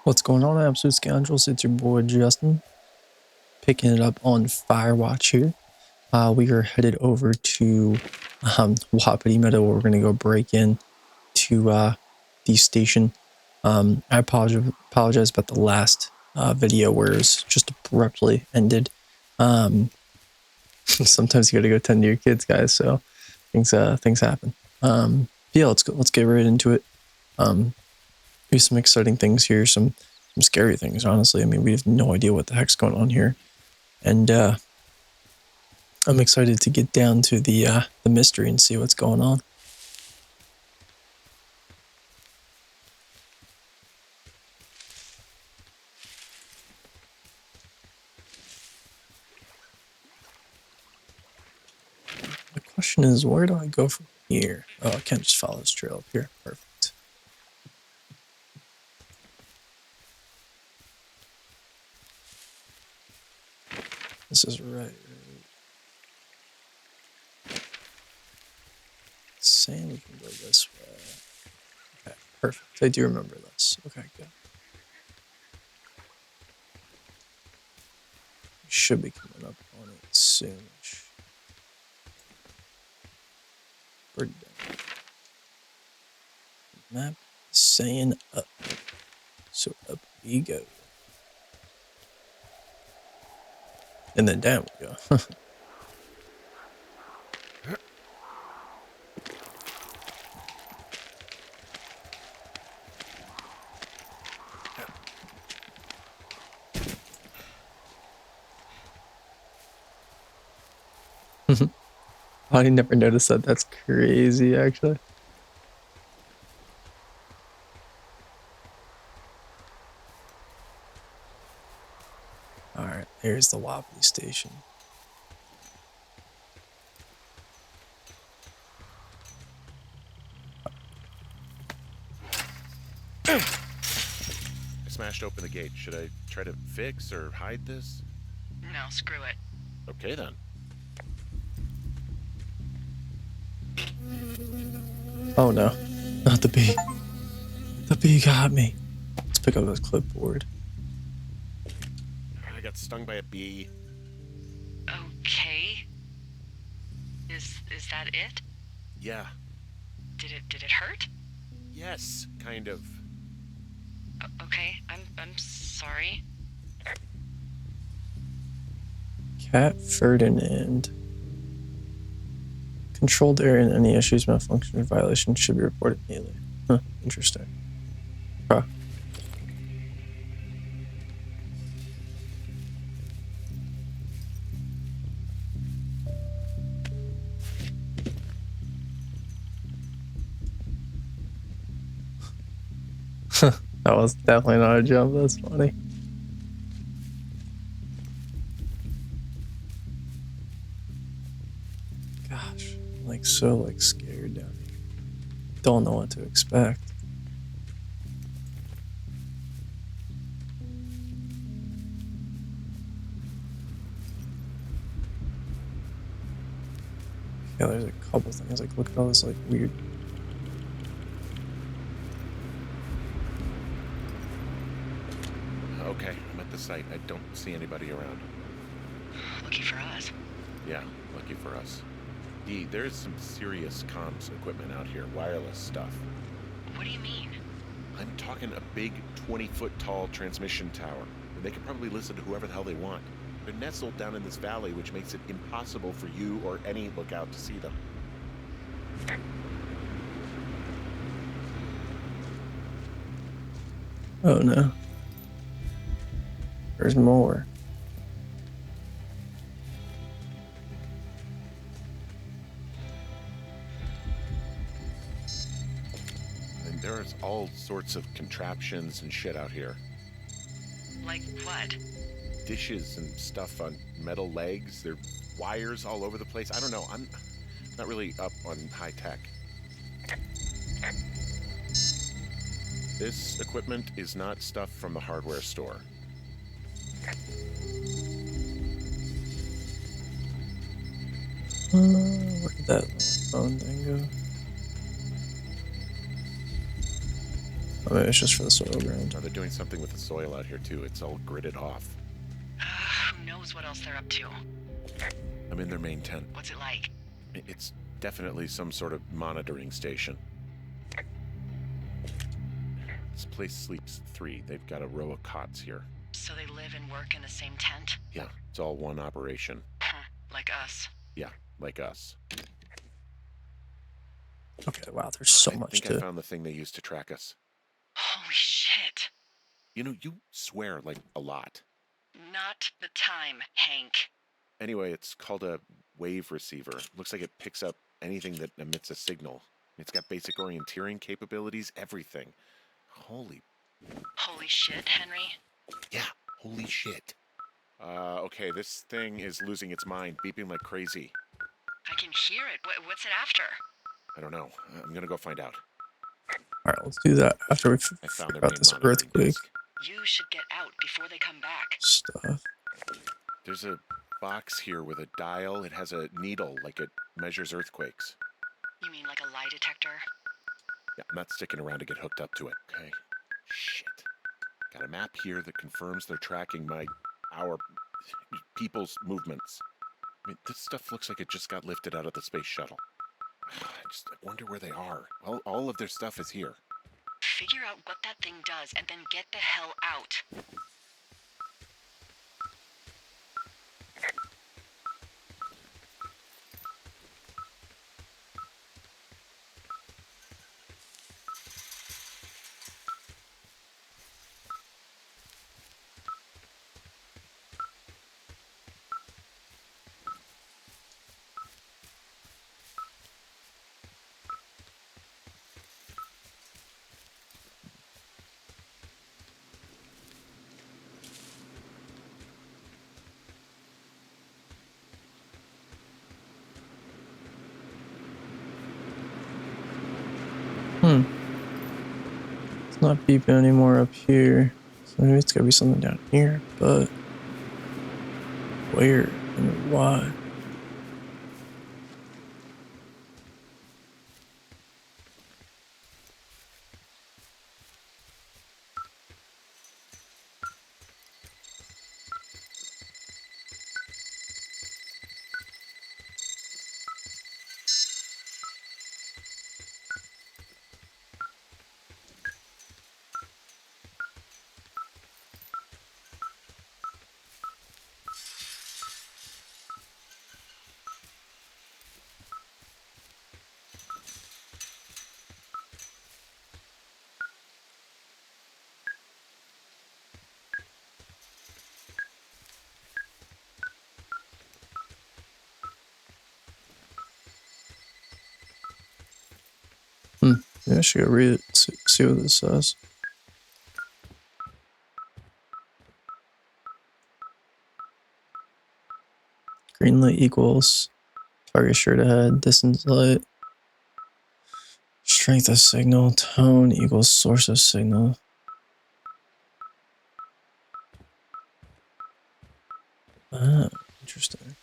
What's going on, absolute scoundrels? It's your boy Justin, picking it up on Firewatch here. We are headed over to Wapiti Meadow, where we're going to go break in to the station. I apologize about the last video where it's just abruptly ended. Sometimes you got to go tend to your kids, guys, so things happen. Yeah, let's get right into it. There's some exciting things here, some scary things, honestly. I mean, we have no idea what the heck's going on here. And I'm excited to get down to the mystery and see what's going on. The question is, where do I go from here? Oh, I can't just follow this trail up here. Perfect. This is right. It's saying we can go this way. Okay, perfect. I do remember this. Okay, good. We should be coming up on it soonish. We're done. Map saying up. So up we go. And then down we go. I never noticed that. That's crazy, actually. Alright, there's the Wapiti station. I smashed open the gate. Should I try to fix or hide this? No, screw it. Okay then. Oh no, not the bee. The bee got me. Let's pick up this clipboard. I got stung by a bee. Okay. Is that it? Yeah. Did it hurt? Yes, kind of. Okay, I'm sorry. Cat Ferdinand. Controlled area and any issues, malfunction, or violation should be reported immediately. Huh, interesting. Huh. That was definitely not a jump. That's funny. Gosh, I'm like so scared down here. Don't know what to expect. Yeah, there's a couple things. Like, look at all this weird. Okay, I'm at the site. I don't see anybody around. Lucky for us. Yeah, lucky for us. Dee, there's some serious comms equipment out here. Wireless stuff. What do you mean? I'm talking a big 20-foot tall transmission tower. They can probably listen to whoever the hell they want. They're nestled down in this valley, which makes it impossible for you or any lookout to see them. Oh no. There's more. And there's all sorts of contraptions and shit out here. Like what? Dishes and stuff on metal legs. There are wires all over the place. I don't know. I'm not really up on high tech. This equipment is not stuff from the hardware store. Where did that little phone thing go? Oh, maybe it's just for the soil ground. Oh, they're doing something with the soil out here too. It's all gridded off. Who knows what else they're up to? I'm in their main tent. What's it like? It's definitely some sort of monitoring station. This place sleeps 3. They've got a row of cots here. So they live and work in the same tent? Yeah, it's all one operation. Huh, like us. Yeah, like us. Okay, wow, there's so much I think to... I found the thing they used to track us. Holy shit. You know, you swear like a lot. Not the time, Hank. Anyway, it's called a wave receiver. Looks like it picks up anything that emits a signal. It's got basic orienteering capabilities, everything. Holy Shit, Henry. Yeah, holy shit. Okay, this thing is losing its mind, beeping like crazy. I can hear it. What's it after? I don't know. I'm gonna go find out. Alright, let's do that after we I found their figure out main this monitoring earthquake disc. You should get out before they come back. stuff. There's a box here with a dial. It has a needle, like it measures earthquakes. You mean like a lie detector? Yeah, I'm not sticking around to get hooked up to it. Okay. Shit. Got a map here that confirms they're tracking our people's movements. I mean, this stuff looks like it just got lifted out of the space shuttle. I wonder where they are. Well, all of their stuff is here. Figure out what that thing does and then get the hell out. It's not beeping anymore up here. So maybe it's gotta be something down here, but where and why? Maybe I should go read it, see what this says. Green light equals target straight ahead, distance light, strength of signal, tone equals source of signal. Ah, interesting.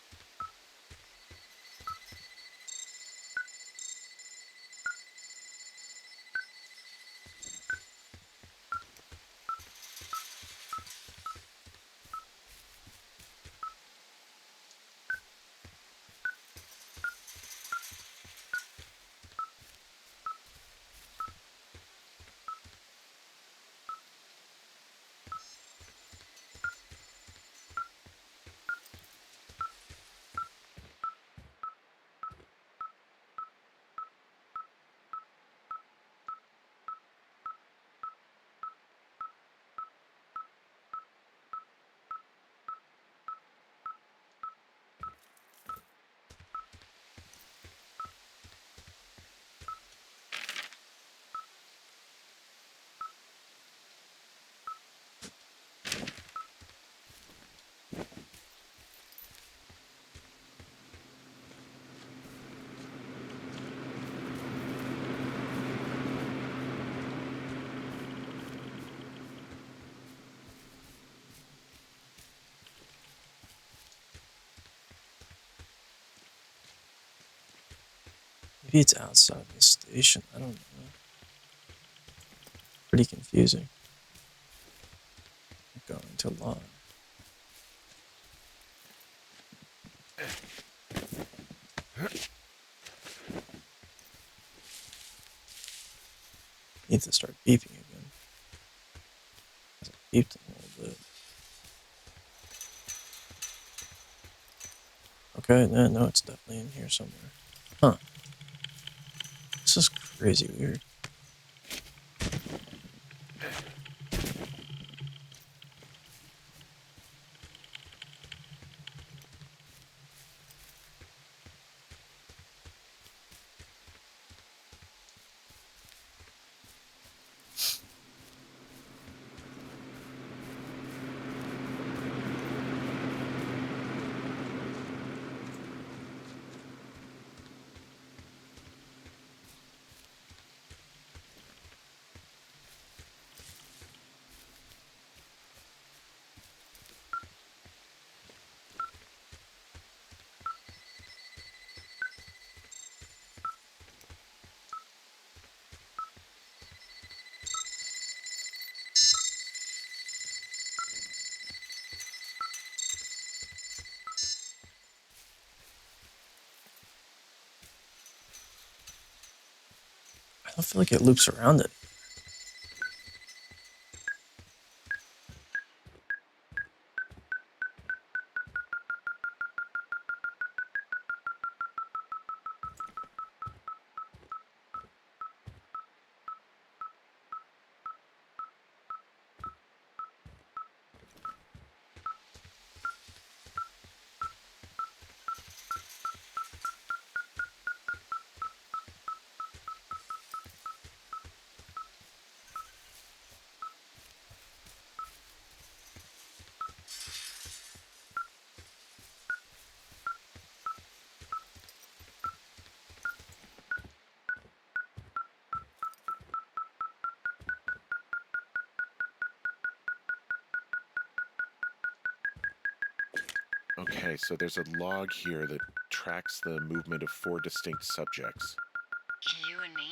Maybe it's outside the station. I don't know. pretty confusing. Going to log. Need to start beeping again. I beeped a little bit. Okay, no, it's definitely in here somewhere. Huh. This is crazy weird. I don't feel like it loops around it. Okay, so there's a log here that tracks the movement of 4 distinct subjects. You and me?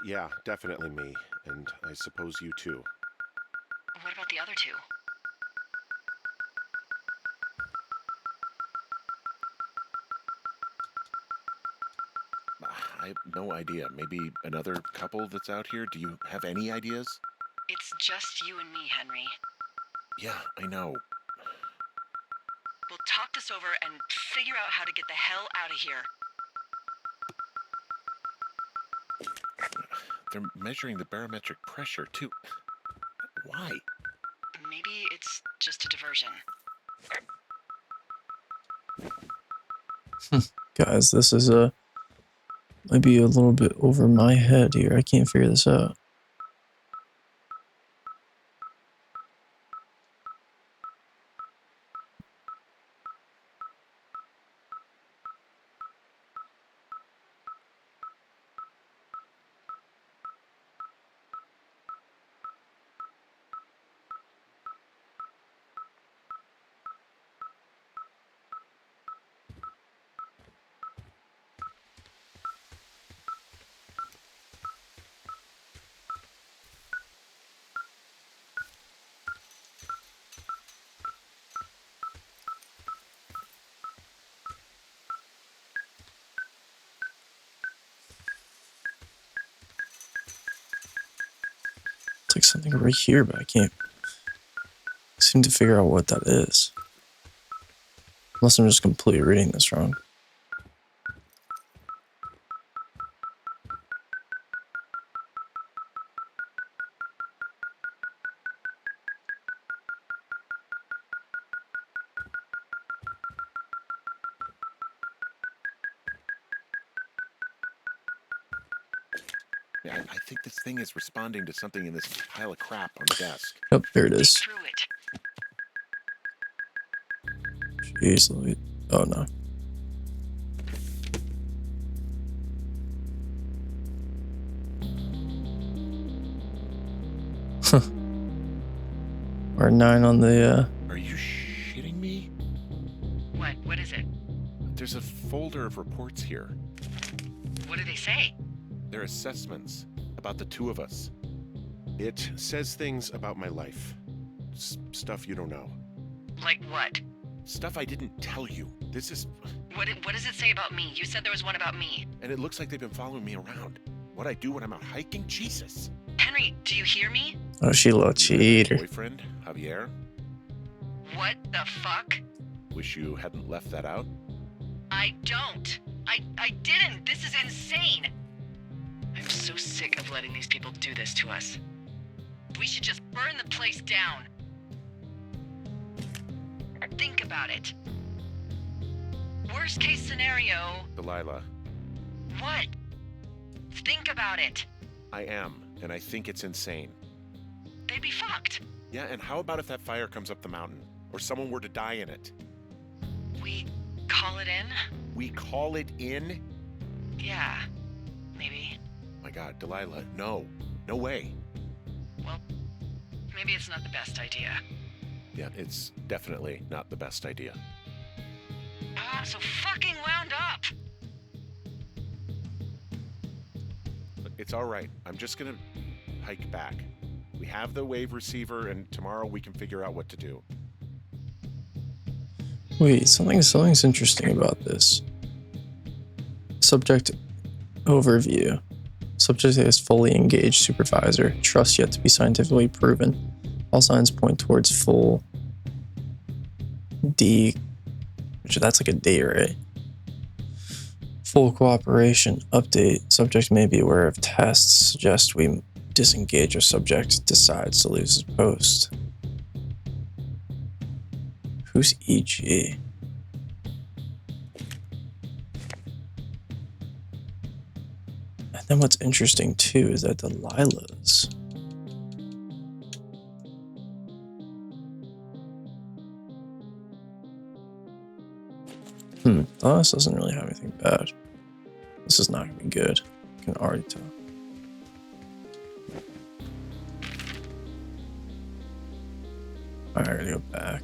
Yeah, definitely me. And I suppose you too. What about the other two? I have no idea. Maybe another couple that's out here? Do you have any ideas? It's just you and me, Henry. Yeah, I know. We'll talk this over and figure out how to get the hell out of here. They're measuring the barometric pressure, too. Why? Maybe it's just a diversion. Guys, this is might be a little bit over my head here. I can't figure this out. It's like something right here, but I can't seem to figure out what that is. Unless I'm just completely reading this wrong. Yeah, I think this thing is responding to something in this pile of crap on the desk. Oh, there it Dig is. through it. Jeez, Louise. Oh no. R9 on the Are you shitting me? What? What is it? There's a folder of reports here. What do they say? They're assessments about the two of us. It says things about my life. Stuff you don't know. Like what? Stuff I didn't tell you. This is... What does it say about me? You said there was one about me. And it looks like they've been following me around. What I do when I'm out hiking? Jesus. Henry, do you hear me? Oh, she little cheater. Boyfriend, Javier? What the fuck? Wish you hadn't left that out. I don't. I didn't. This is insane. I'm so sick of letting these people do this to us. We should just burn the place down. Think about it. Worst case scenario. Delilah, What? Think about it. I am, and I think it's insane. They'd be fucked. Yeah, and how about if that fire comes up the mountain? Or someone were to die in it? We call it in? We call it in? Yeah. Maybe. My God, Delilah, no. No way. Well, maybe it's not the best idea. Yeah, it's definitely not the best idea. I'm so fucking wound up. Look, it's all right. I'm just gonna hike back. We have the wave receiver, and tomorrow we can figure out what to do. Wait, something's interesting about this. Subject overview. Subject is fully engaged supervisor. Trust yet to be scientifically proven. All signs point towards full D. Which that's like a D, right? Full cooperation. Update. Subject may be aware of tests. Suggest we disengage if subject decides to lose his post. Who's EG? And then what's interesting too is that Delilah's oh, this doesn't really have anything bad. This is not gonna be good. I can already tell. Alright, I gotta go back.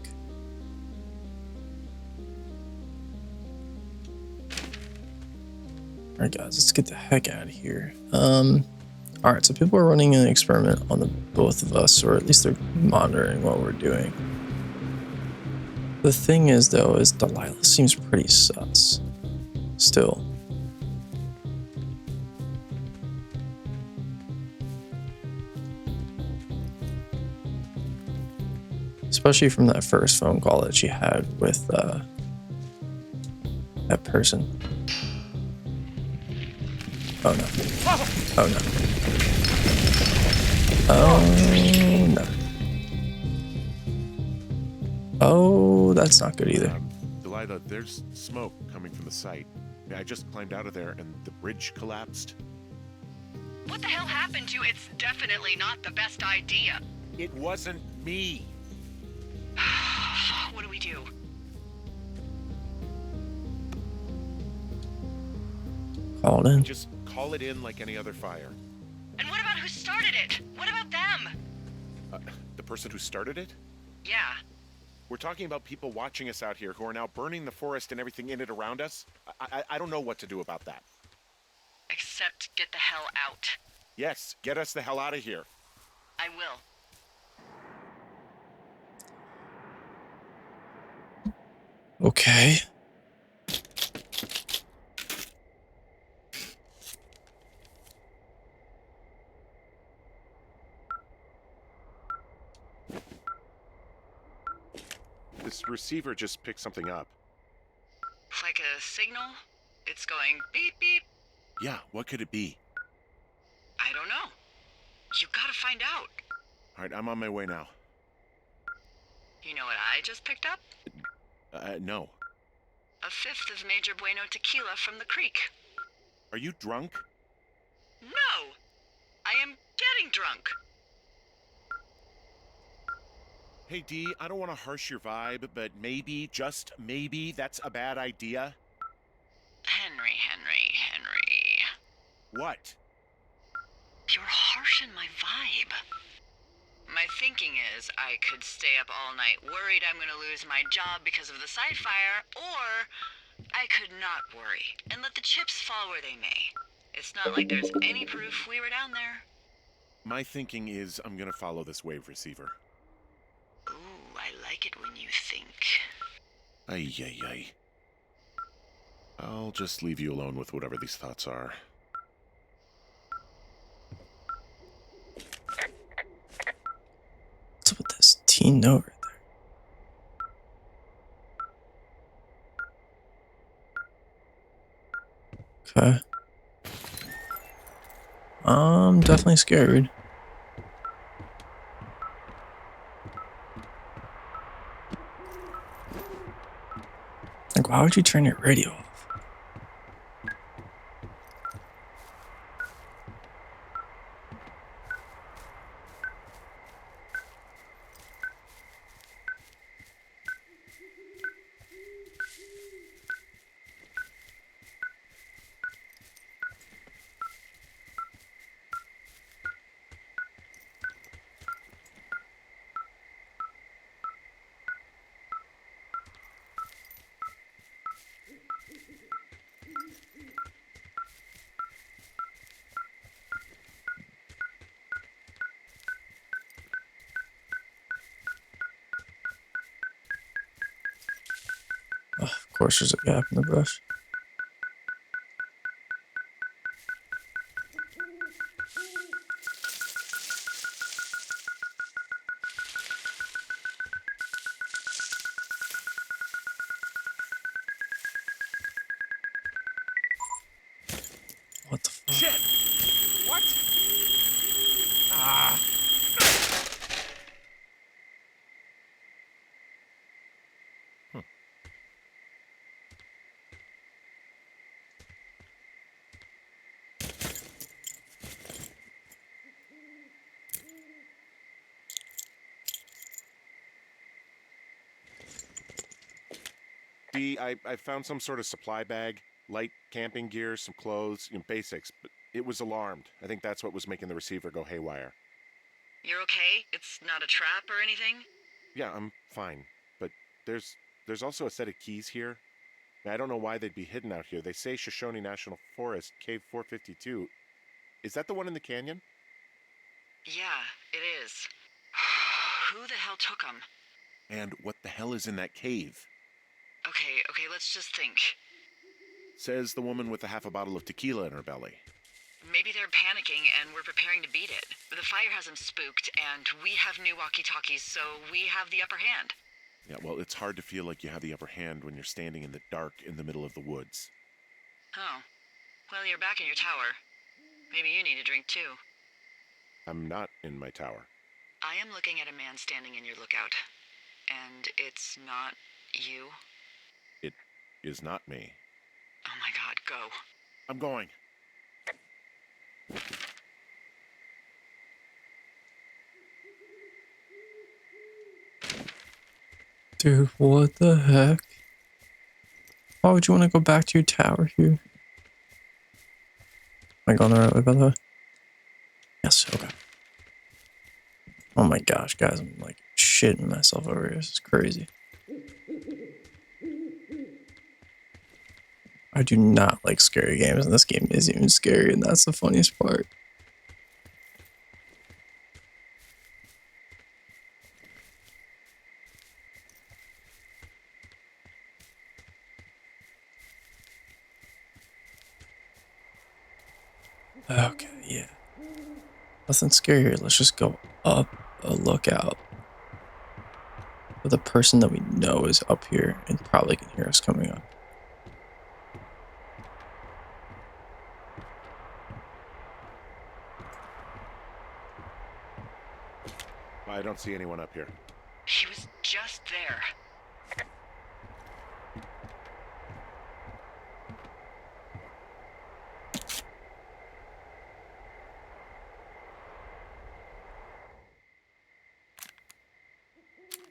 Alright guys, let's get the heck out of here. Alright, so people are running an experiment on the both of us, or at least they're monitoring what we're doing. The thing is though, is Delilah seems pretty sus. Still. Especially from that first phone call that she had with that person. Oh no. Oh no. Oh no. Oh, that's not good either. Delilah, there's smoke coming from the site. I just climbed out of there and the bridge collapsed. What the hell happened to you? It's definitely not the best idea. It wasn't me. What do we do? Call it in. Just call it in like any other fire. And what about who started it? What about them? The person who started it? Yeah. We're talking about people watching us out here who are now burning the forest and everything in it around us. I don't know what to do about that. Except get the hell out. Yes, get us the hell out of here. I will. Okay. This receiver just picked something up. Like a signal? It's going beep beep. Yeah, what could it be? I don't know. You gotta find out. All right, I'm on my way now. You know what I just picked up? No. A fifth of Major Bueno tequila from the creek. Are you drunk? No! I am getting drunk. Hey, D, I don't want to harsh your vibe, but maybe, just maybe, that's a bad idea. Henry. What? You're harshing my vibe. My thinking is I could stay up all night worried I'm gonna lose my job because of the side fire, or I could not worry and let the chips fall where they may. It's not like there's any proof we were down there. My thinking is I'm gonna follow this wave receiver. Ooh, I like it when you think. Ay, ay, ay. I'll just leave you alone with whatever these thoughts are. What's up with this teen note right there? Okay. I'm definitely scared. Like, why would you turn your radio off? Oh, of course, there's a gap in the brush. What the fuck? Shit! What? Ah! D, I found some sort of supply bag, light camping gear, some clothes, basics, but it was alarmed. I think that's what was making the receiver go haywire. You're okay? It's not a trap or anything? Yeah, I'm fine, but there's also a set of keys here. I don't know why they'd be hidden out here. They say Shoshone National Forest, Cave 452. Is that the one in the canyon? Yeah, it is. Who the hell took them? And what the hell is in that cave? Okay, let's just think. Says the woman with a half a bottle of tequila in her belly. Maybe they're panicking and we're preparing to beat it. The fire has them spooked, and we have new walkie-talkies, so we have the upper hand. Yeah, well, it's hard to feel like you have the upper hand when you're standing in the dark in the middle of the woods. Oh. Well, you're back in your tower. Maybe you need a drink, too. I'm not in my tower. I am looking at a man standing in your lookout. And it's not you? It is not me. Oh my god, go. I'm going. Dude, what the heck? Why would you want to go back to your tower here? Am I going the right way, by the way? Yes, okay. Oh my gosh, guys, I'm like shitting myself over here. This is crazy. I do not like scary games, and this game is even scary, and that's the funniest part. Okay, yeah. Nothing scary here. Let's just go up a lookout. For the person that we know is up here and probably can hear us coming up. I don't see anyone up here. He was just there.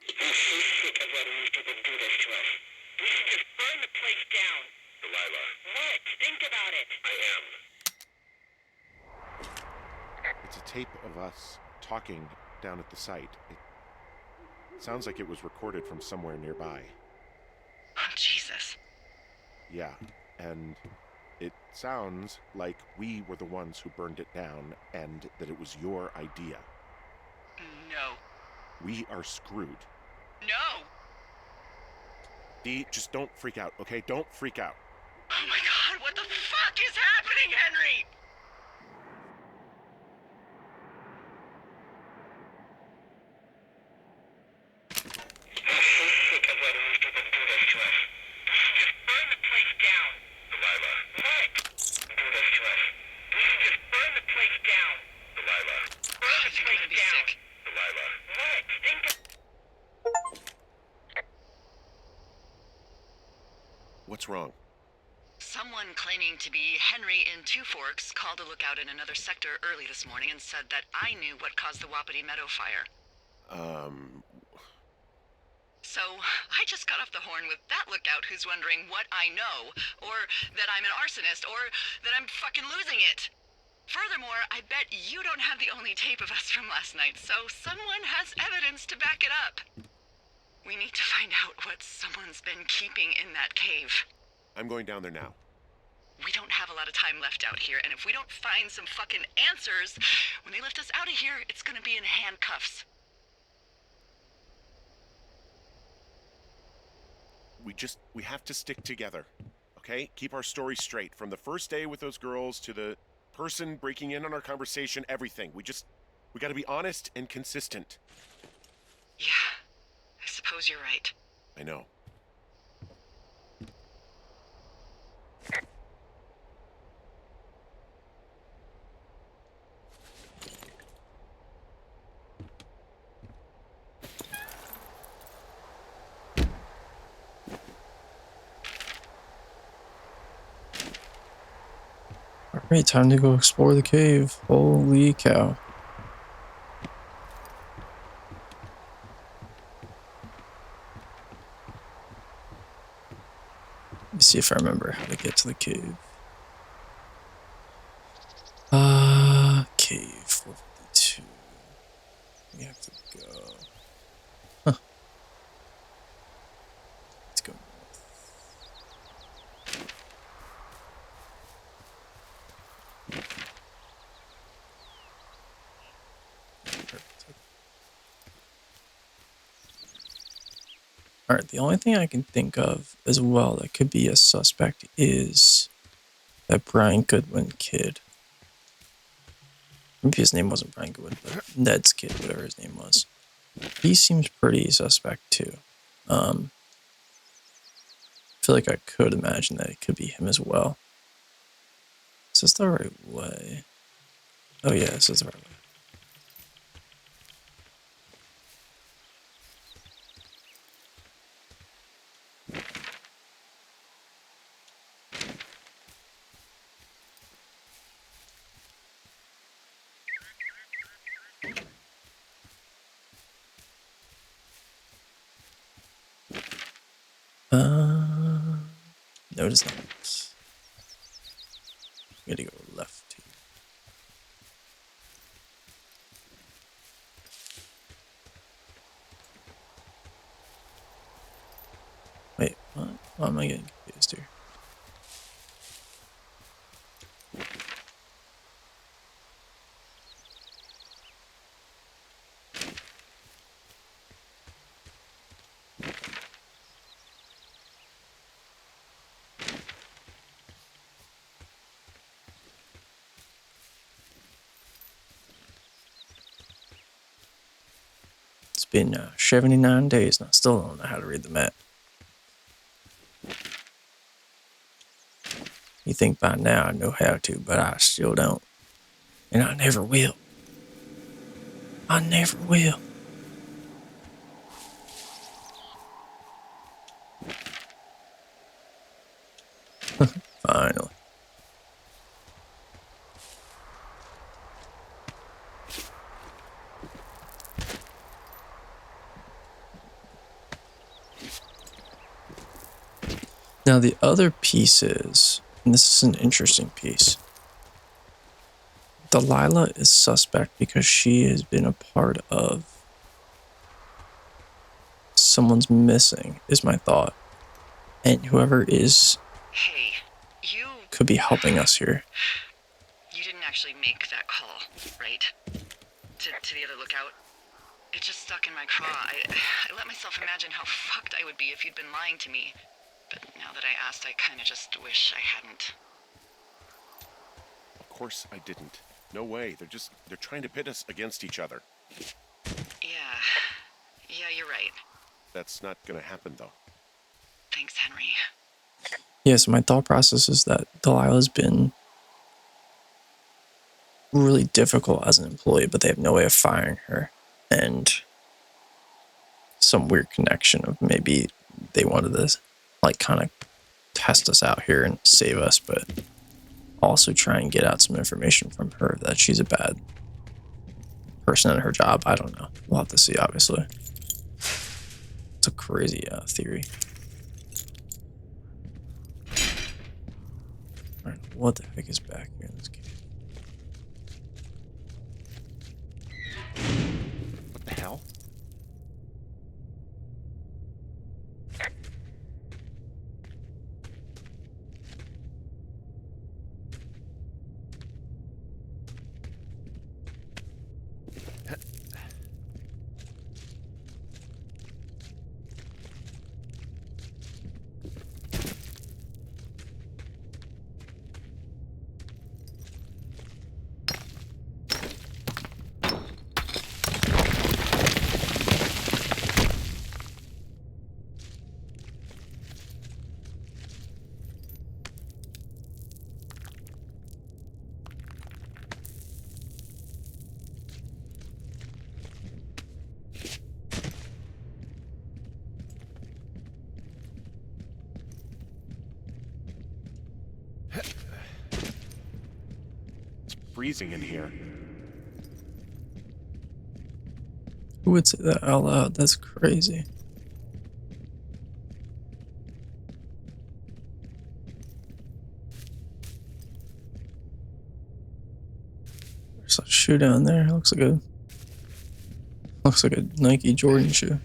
I'm so sick of letting these people do this to us. We should just burn the place down. Delilah. What? Think about it. I am. It's a tape of us talking down at the site. It sounds like it was recorded from somewhere nearby. Oh, Jesus. Yeah, and It sounds like we were the ones who burned it down and that it was your idea. No. We are screwed. No! Dee, just don't freak out, okay? Don't freak out. Oh my god, what the fuck is happening, Henry? I'm so sick of letting these people do this to us. We should just burn the place down. Delilah. What? Do this to us. We should just burn the place down. Delilah. Burn the place down. Delilah. What? Think of... What's wrong? Someone claiming to be Henry in Two Forks called a lookout in another sector early this morning and said that I knew what caused the Wapiti Meadow fire. So, I just got off the horn with that lookout who's wondering what I know, or that I'm an arsonist, or that I'm fucking losing it. Furthermore, I bet you don't have the only tape of us from last night, so someone has evidence to back it up. We need to find out what someone's been keeping in that cave. I'm going down there now. We don't have a lot of time left out here, and if we don't find some fucking answers, when they lift us out of here, it's gonna be in handcuffs. We have to stick together, okay? Keep our story straight. From the first day with those girls to the person breaking in on our conversation, everything. We gotta be honest and consistent. Yeah, I suppose you're right. I know. Alright, time to go explore the cave. Holy cow. Let me see if I remember how to get to the cave. Cave 452. We have to go. Huh. Let's go north. Alright, the only thing I can think of as well that could be a suspect is that Brian Goodwin kid. Maybe his name wasn't Brian Goodwin, but Ned's kid, whatever his name was. He seems pretty suspect too. I feel like I could imagine that it could be him as well. Is this the right way? Oh yeah, this is the right way. No, it is not. We gotta go left here. Wait, what? Why am I getting confused here? It's been 79 days and I still don't know how to read the map. You think by now I know how to, but I still don't. And I never will. I never will. Finally. Now the other piece is, and this is an interesting piece, Delilah is suspect because she has been a part of someone's missing, is my thought. And whoever is Hey, you could be helping us here. You didn't actually make that call, right? To the other lookout? It just stuck in my craw. I let myself imagine how fucked I would be if you'd been lying to me. But now that I asked, I kind of just wish I hadn't. Of course I didn't. No way. They're trying to pit us against each other. Yeah, you're right. That's not gonna happen, though. Thanks, Henry. Yes, my thought process is that Delilah's been really difficult as an employee, but they have no way of firing her. And some weird connection of maybe they wanted to like kind of test us out here and save us, but also try and get out some information from her that she's a bad person at her job. I don't know. We'll have to see, obviously. It's a crazy theory. All right, what the heck is back here in this game? What the hell? It's freezing in here. Who would say that out loud? That's crazy. There's a shoe down there. Looks like a Nike Jordan shoe.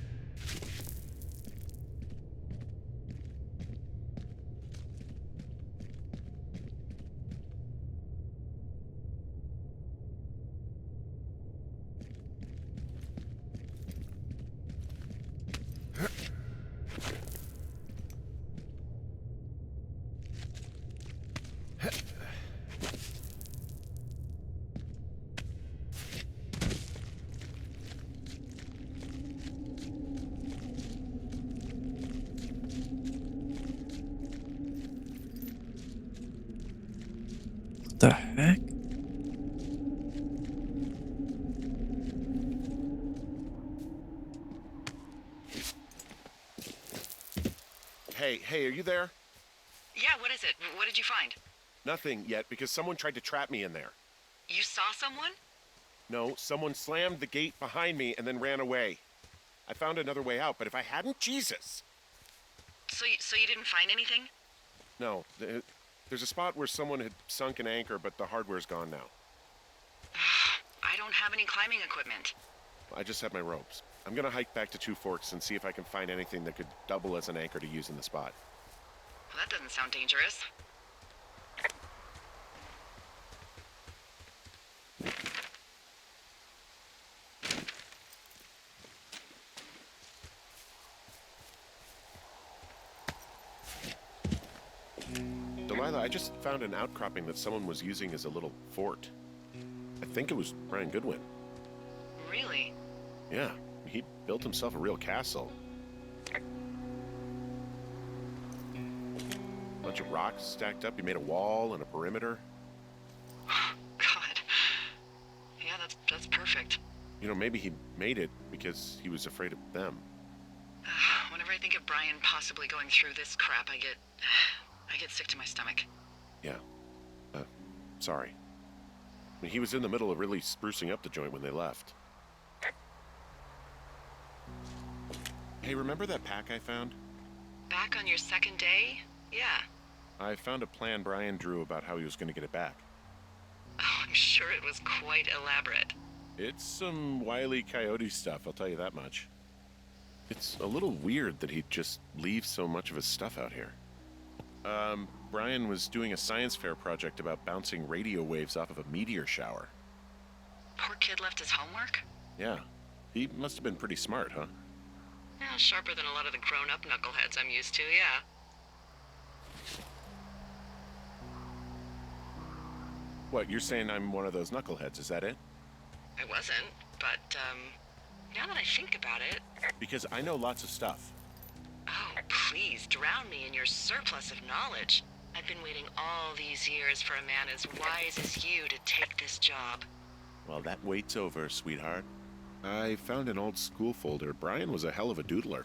What the heck? Hey, are you there? Yeah, what is it? What did you find? Nothing yet, because someone tried to trap me in there. You saw someone? No, someone slammed the gate behind me and then ran away. I found another way out, but if I hadn't, Jesus! So you didn't find anything? No, there's a spot where someone had sunk an anchor, but the hardware's gone now. I don't have any climbing equipment. I just have my ropes. I'm gonna hike back to Two Forks and see if I can find anything that could double as an anchor to use in the spot. Well, that doesn't sound dangerous. Delilah, I just found an outcropping that someone was using as a little fort. I think it was Brian Goodwin. Really? Yeah, he built himself a real castle. Bunch of rocks stacked up. He made a wall and a perimeter. God. Yeah, that's perfect. You know, maybe he made it because he was afraid of them. Whenever I think of Brian possibly going through this crap, I get sick to my stomach. Yeah. Sorry. I mean, he was in the middle of really sprucing up the joint when they left. Hey, remember that pack I found? Back on your second day? Yeah. I found a plan Brian drew about how he was going to get it back. Oh, I'm sure it was quite elaborate. It's some Wile E. Coyote stuff, I'll tell you that much. It's a little weird that he'd just leave so much of his stuff out here. Brian was doing a science fair project about bouncing radio waves off of a meteor shower. Poor kid left his homework? Yeah. He must have been pretty smart, huh? Yeah, sharper than a lot of the grown-up knuckleheads I'm used to, yeah. What, you're saying I'm one of those knuckleheads, is that it? I wasn't, but, now that I think about it... Because I know lots of stuff. Oh, please, drown me in your surplus of knowledge. I've been waiting all these years for a man as wise as you to take this job. Well, that wait's over, sweetheart. I found an old school folder. Brian was a hell of a doodler.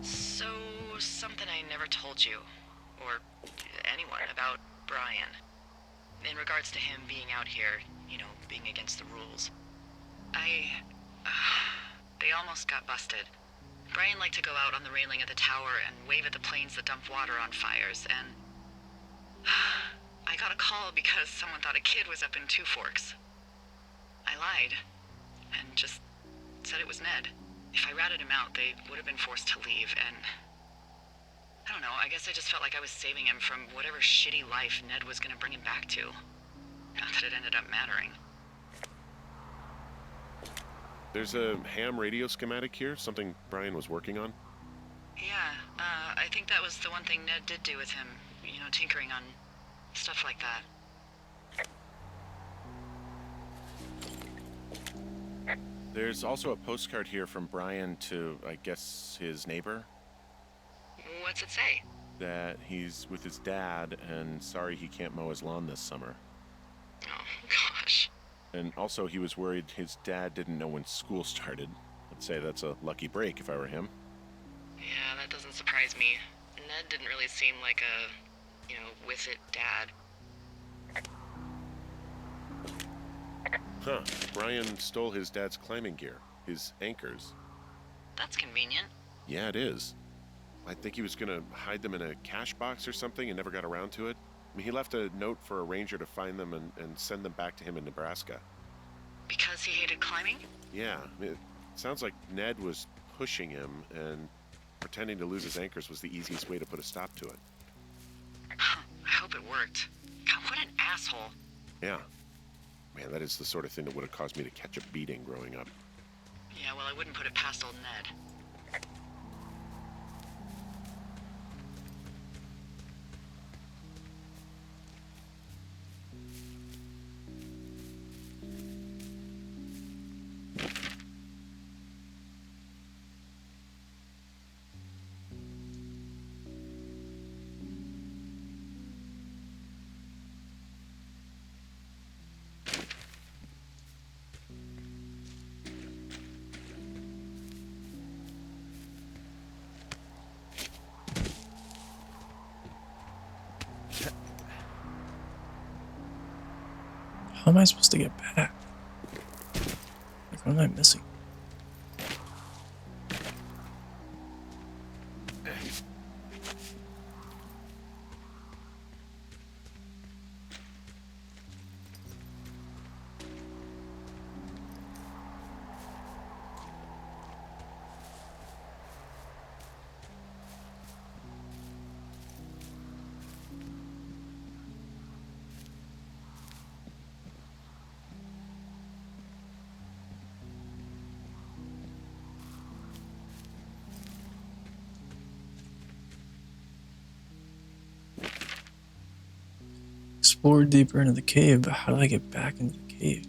So, something I never told you, or anyone, about Brian. In regards to him being out here, you know, being against the rules. They almost got busted. Brian liked to go out on the railing of the tower and wave at the planes that dump water on fires, and... I got a call because someone thought a kid was up in Two Forks. I lied, and just said it was Ned. If I ratted him out, they would have been forced to leave, and... I don't know, I guess I just felt like I was saving him from whatever shitty life Ned was gonna bring him back to. Not that it ended up mattering. There's a ham radio schematic here, something Brian was working on. Yeah, I think that was the one thing Ned did do with him. You know, tinkering on stuff like that. There's also a postcard here from Brian to, I guess, his neighbor. What's it say? That he's with his dad and sorry he can't mow his lawn this summer. Oh, gosh. And also he was worried his dad didn't know when school started. I'd say that's a lucky break if I were him. Yeah, that doesn't surprise me. Ned didn't really seem like a, you know, with it dad. Huh. Brian stole his dad's climbing gear. His anchors. That's convenient. Yeah, it is. I think he was gonna hide them in a cash box or something and never got around to it. I mean, he left a note for a ranger to find them and send them back to him in Nebraska. Because he hated climbing? Yeah, I mean, it sounds like Ned was pushing him and pretending to lose his anchors was the easiest way to put a stop to it. Huh, I hope it worked. God, what an asshole. Yeah. Man, that is the sort of thing that would have caused me to catch a beating growing up. Yeah, well, I wouldn't put it past old Ned. How am I supposed to get back? Like, what am I missing? Explore deeper into the cave, but how do I get back into the cave?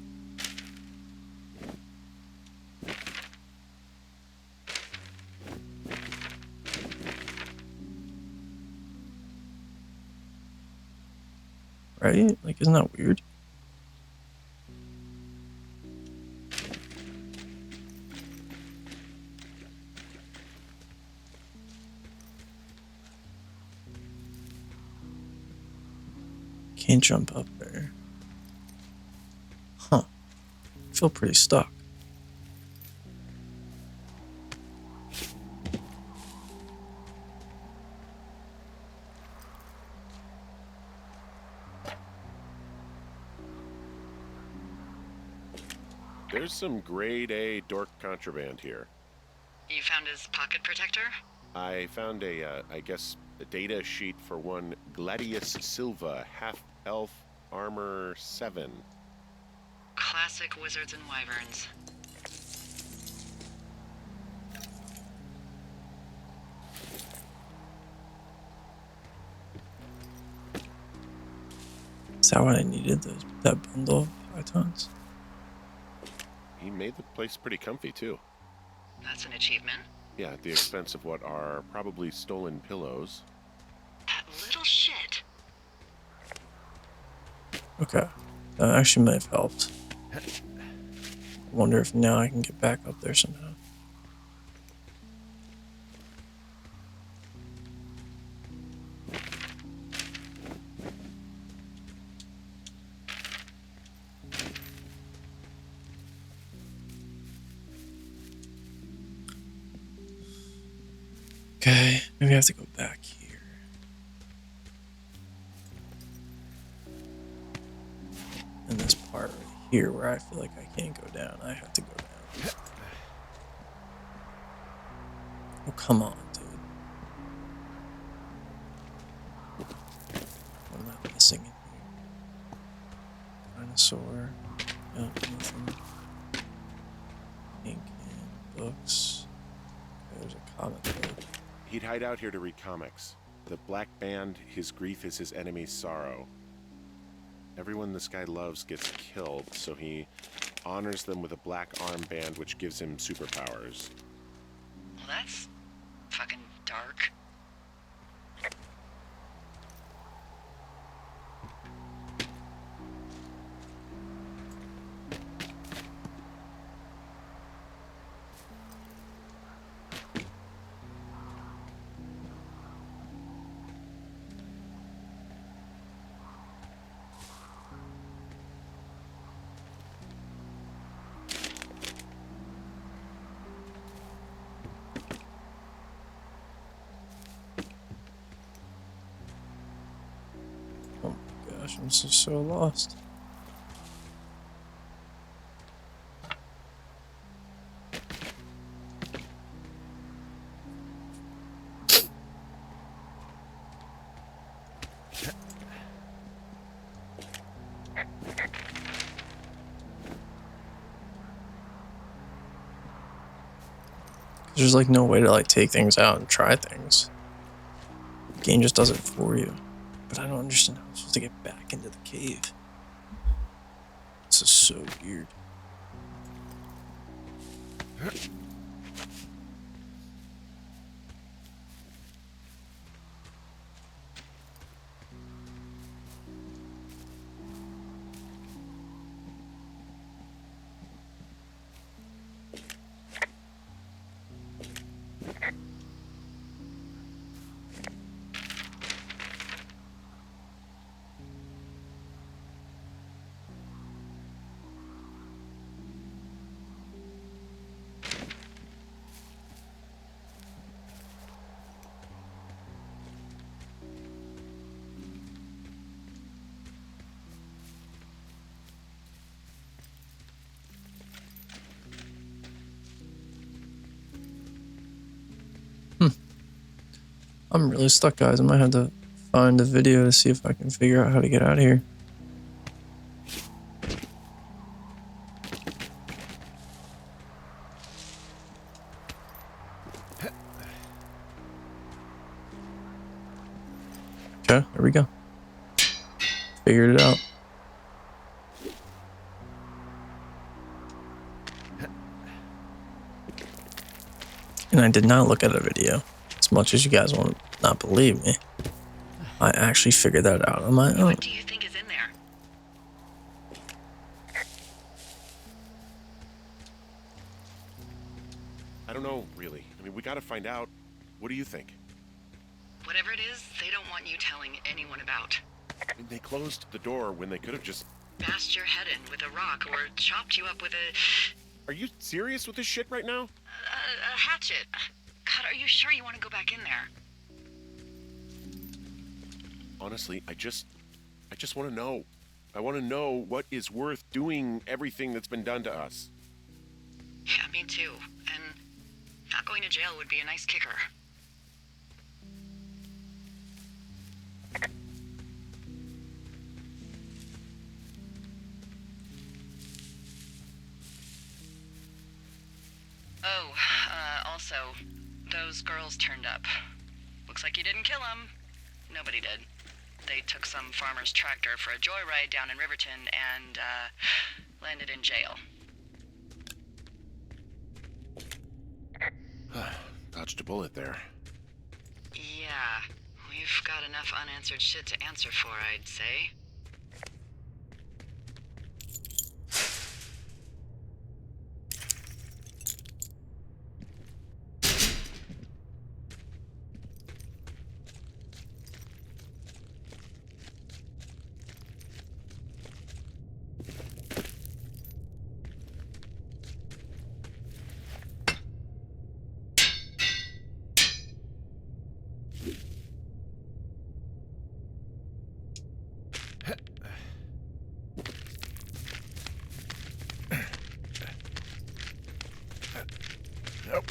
Right? Like, isn't that weird? Can't jump up there. Huh. I feel pretty stuck. There's some grade A dork contraband here. You found his pocket protector? I found I guess, a data sheet for one Gladius Silva, half-elf, armor 7. Classic wizards and wyverns. Is that what I needed? That bundle of pythons? He made the place pretty comfy, too. That's an achievement. Yeah, at the expense of what are probably stolen pillows. That little shit. Okay. That actually might have helped. I wonder if now I can get back up there somehow. Okay, maybe I have to go back here. And this part right here where I feel like I can't go down, I have to go down. Oh, come on, dude. What am I missing in here? Dinosaur. No, nothing. Ink and books. There's a comic book. He'd hide out here to read comics. The Black Band, his grief is his enemy's sorrow. Everyone this guy loves gets killed, so he honors them with a black armband which gives him superpowers. Well, that's fucking dark. Oh my gosh, I'm just so lost. There's like no way to like take things out and try things. The game just does it for you. But I don't understand how I'm supposed to get back into the cave. This is so weird. I'm really stuck, guys. I might have to find a video to see if I can figure out how to get out of here. Okay, there we go. Figured it out. And I did not look at a video. As much as you guys want to not believe me, I actually figured that out on my own. What do you think is in there? I don't know, really. I mean, we gotta find out. What do you think? Whatever it is, they don't want you telling anyone about. I mean, they closed the door when they could have just... Bashed your head in with a rock or chopped you up with a Are you serious with this shit right now? hatchet. God, are you sure you want to go back in there? Honestly, I just want to know. I want to know what is worth doing everything that's been done to us. Yeah, me too. And not going to jail would be a nice kicker. Oh, also, those girls turned up. Looks like you didn't kill them. Nobody did. They took some farmer's tractor for a joyride down in Riverton and, landed in jail. Dodged a bullet there. Yeah, we've got enough unanswered shit to answer for, I'd say. Nope.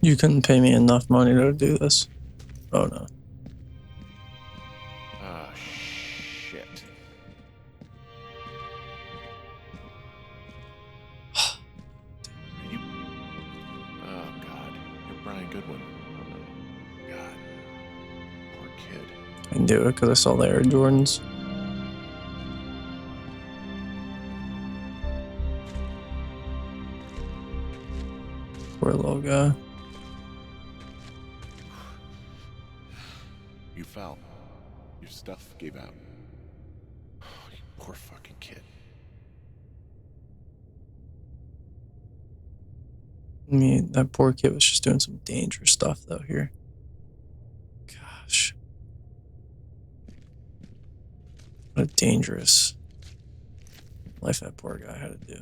You couldn't pay me enough money to do this. Oh no. Ah, shit. Are you... Oh, God. You're Brian Goodwin. God. Poor kid. I knew it because I saw the Air Jordans. Poor little guy. You fell. Your stuff gave out. Oh, you poor fucking kid. I mean, that poor kid was just doing some dangerous stuff though here. Gosh. What a dangerous life that poor guy had to do.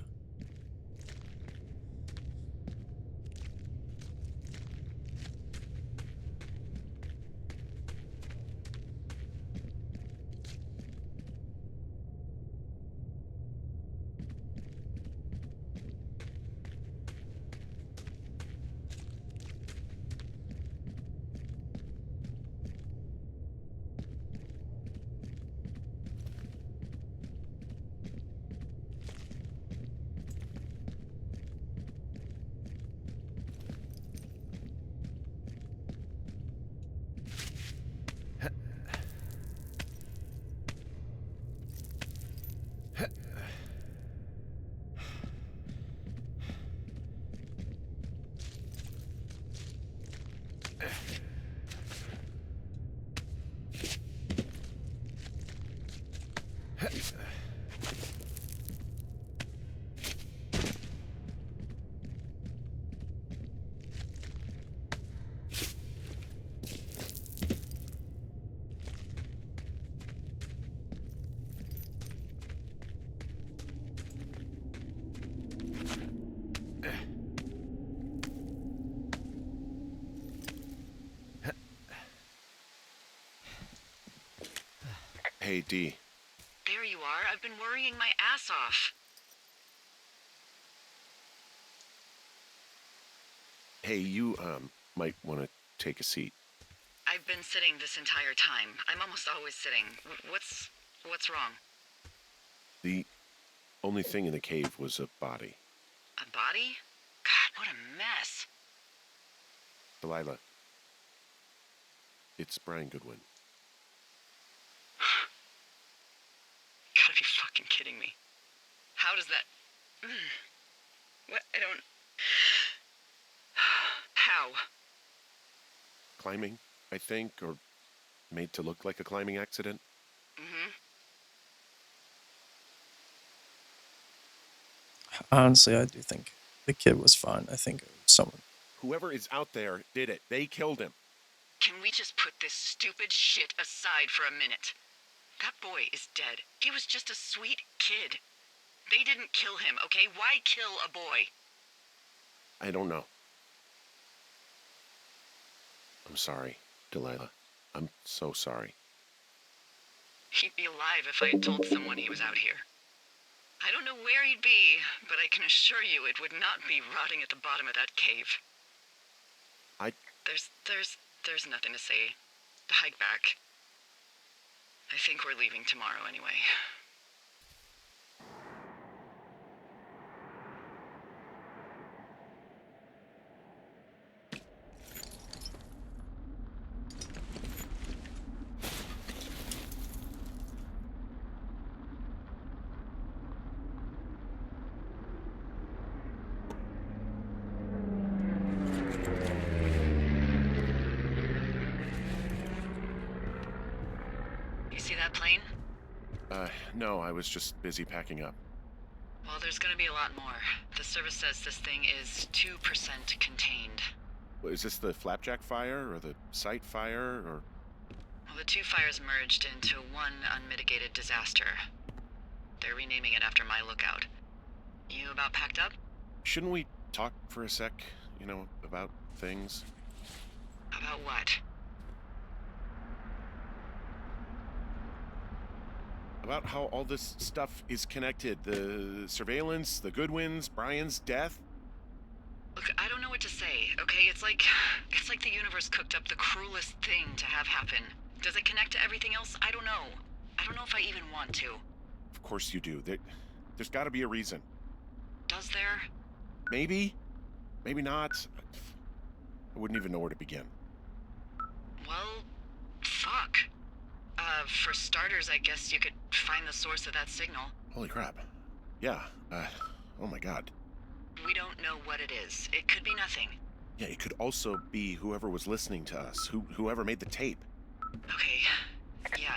Hey, D. There you are. I've been worrying my ass off. Hey, you, might want to take a seat. I've been sitting this entire time. I'm almost always sitting. What's wrong? The only thing in the cave was a body. A body? God, what a mess. Delilah. It's Brian Goodwin. gotta be fucking kidding me. How does that... What? I don't... How? Climbing, I think, or made to look like a climbing accident. Mm-hmm. Honestly, I do think the kid was fine. I think it was someone. Whoever is out there did it. They killed him. Can we just put this stupid shit aside for a minute? That boy is dead. He was just a sweet kid. They didn't kill him, okay? Why kill a boy? I don't know. I'm sorry, Delilah. I'm so sorry. He'd be alive if I had told someone he was out here. I don't know where he'd be, but I can assure you it would not be rotting at the bottom of that cave. There's nothing to say. Hike back. I think we're leaving tomorrow anyway. You see that plane? No, I was just busy packing up. Well, there's gonna be a lot more. The service says this thing is 2% contained. Is this the Flapjack fire, or the site fire, or... Well, the two fires merged into one unmitigated disaster. They're renaming it after my lookout. You about packed up? Shouldn't we talk for a sec, about things? About what? About how all this stuff is connected. The surveillance, the Goodwins, Brian's death. Look, I don't know what to say, okay? It's like the universe cooked up the cruelest thing to have happen. Does it connect to everything else? I don't know. I don't know if I even want to. Of course you do. There's gotta be a reason. Does there? Maybe. Maybe not. I wouldn't even know where to begin. Well, fuck. For starters, I guess you could find the source of that signal. Holy crap. Yeah, oh my god. We don't know what it is. It could be nothing. Yeah, it could also be whoever was listening to us, whoever made the tape. Okay. Yeah,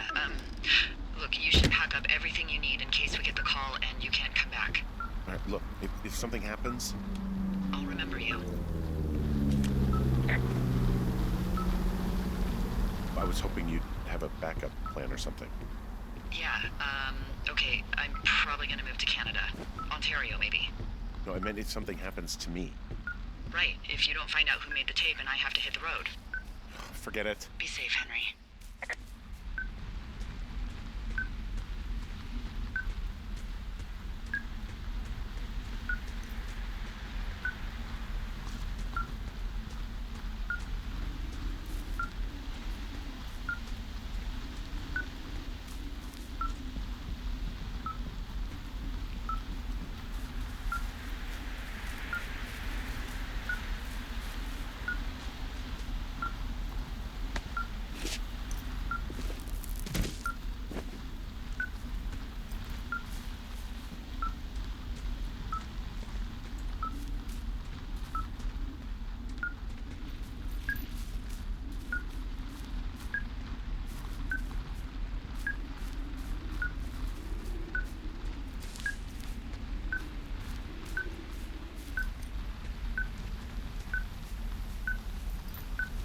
look, you should pack up everything you need in case we get the call and you can't come back. All right, look, if something happens... I'll remember you. I was hoping you'd have a backup plan or something. Yeah, okay, I'm probably gonna move to Canada. Ontario, maybe. No, I meant if something happens to me. Right, if you don't find out who made the tape and I have to hit the road. Forget it. Be safe, Henry.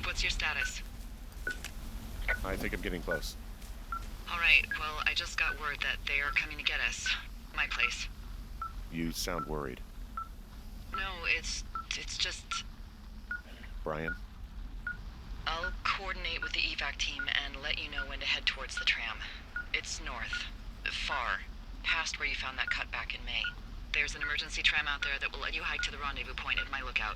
What's your status? I think I'm getting close. All right, well, I just got word that they are coming to get us. My place. You sound worried. No, it's just... Brian? I'll coordinate with the evac team and let you know when to head towards the tram. It's north. Far. Past where you found that cut back in May. There's an emergency tram out there that will let you hike to the rendezvous point at my lookout.